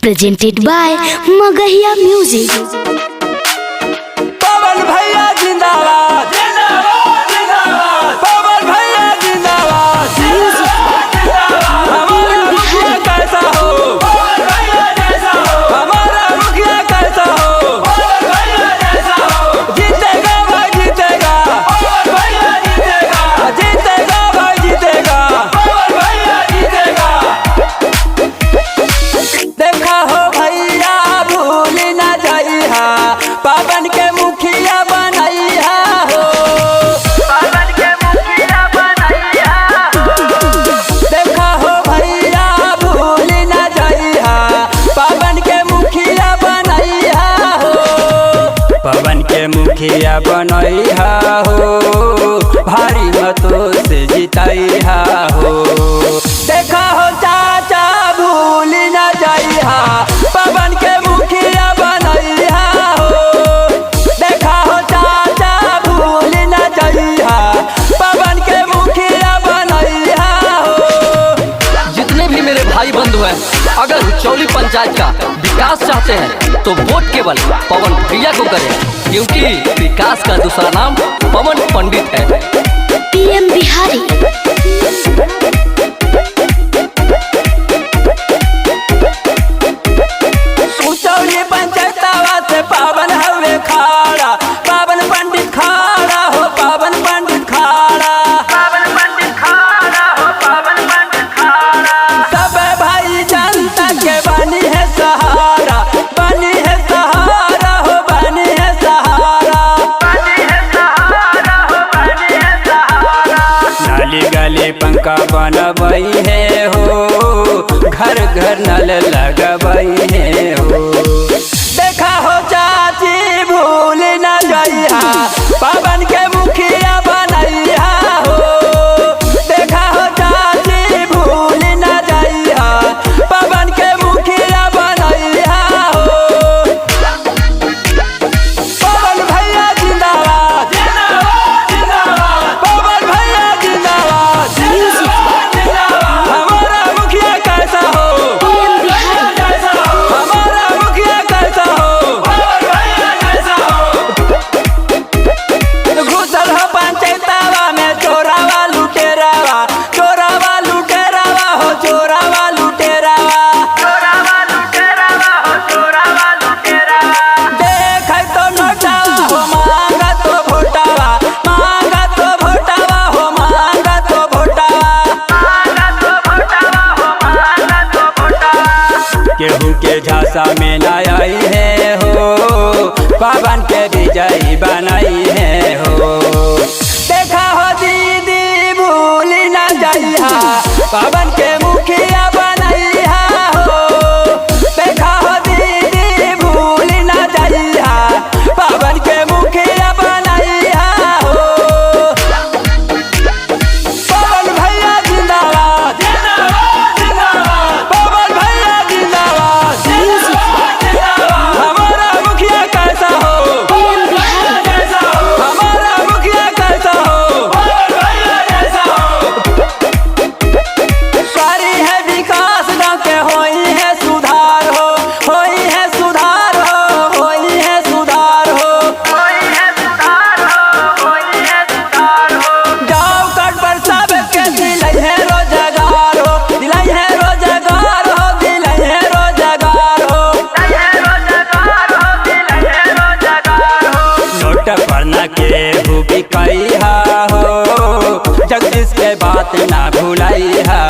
presented by Magahiya Music। पवन भैया जिंदाबाद जिंदाबाद जिंदाबाद, पवन भैया जिंदाबाद जिंदाबाद जिंदाबाद। हमारा मुखिया कैसा हो, पवन भैया जैसा हो। हमारा मुखिया कैसा हो, पवन भैया जैसा हो। जीतेगा भाई जीतेगा, पवन भैया जीतेगा। जीतेगा भाई जीतेगा, पवन भैया जीतेगा। देखा हो भैया भूल न जाइहा, पवन के मुखिया बनैहा हो, पवन के मुखिया बनैहा हो। देखा हो भैया भूल न जाइहा, पवन के मुखिया बनैहा हो, पवन के मुखिया बनैहा हो। भारी मतों से जितैहा हो। देखा हो चाचा भूल न जाइहा, पवन के मुखिया बनैहा हो। देखा हो चाचा भूल न जाइहा, पवन के मुखिया बनैहा हो। जितने भी मेरे भाई बंधु हैं, अगर चौली पंचायत का विकास चाहते हैं तो वोट केवल पवन भैया को करें, क्योंकि विकास का दूसरा नाम पवन पंडित है। PM बिहारी। चौली पंचायतवा से पावन हवे खाड़ा, पावन पंडित खाड़ा हो, पावन पंडित खाड़ा, पावन पंडित खाड़ा हो, पावन पंडित खाड़ा। सब भाई जनता के बनी है सहारा, बनी है सहारा हो, बनी है सहारा, बनी है सहारा हो, बनी है सहारा। नाली गली पंखा बनबई है हो, घर घर नल लगबई है हो। देखा हो चाची भूल न जाइहा, पवन के मुखिया बनैहा हो। देखा हो चाची भूल न जाइहा, पवन के मुखिया बनैहा हो। पवन भैया जिंदाबाद जिंदाबाद जिंदाबाद, पवन भैया जिंदाबाद जिंदाबाद जिंदाबाद। हमारा मुखिया कैसा हो, PM बिहारी। कैसा हो। हमारा मुखिया कैसा हो, पवन भैया कैसा हो। घुसल हो पंचायतवा में चोरावा लुटेरावा, चोरावा लुटेरावा हो, चोरावा लुटेरावा, चोरावा लुटेरावा हो, चोरावा लुटेरावा। देखै तो नोटावा हो, मांगा तो भोटावा, मांगा तो भोटावा हो, मांगा तो भोटावा, मांगा तो भोटावा हो, मांगा तो भोटावा। केहू के झांसा में न आई है हो, पवन के विजयी बनाई है हो। देखा हो दीदी भूल न जाइहा, पवन के मुखिया बनैहा हो। देखा हो दीदी भूल न जाइहा, पवन के मुखिया बनैहा हो। पवन भैया जिंदाबाद जिंदाबाद जिंदाबाद, पवन भैया जिंदाबाद जिंदाबाद जिंदाबाद। हमारा मुखिया कैसा हो, PM बिहारी। कैसा हो। हमारा मुखिया कैसा हो, पवन भैया जैसा हो। सारी है विकास गाँव के होई है सुधार हो, होई है सुधार हो, होई है सुधार हो, होई है सुधार हो, होई है सुधार हो। गाँव कट पर सबके दिलाई है रोजगार हो, दिलाई है रोजगार हो, दिलाई है रोजगार हो, दिलाई है रोजगार हो, दिलाई है रोजगार हो। नोट पर न केहू बिकैहा हो, जगदीश के बात ना भुलैहा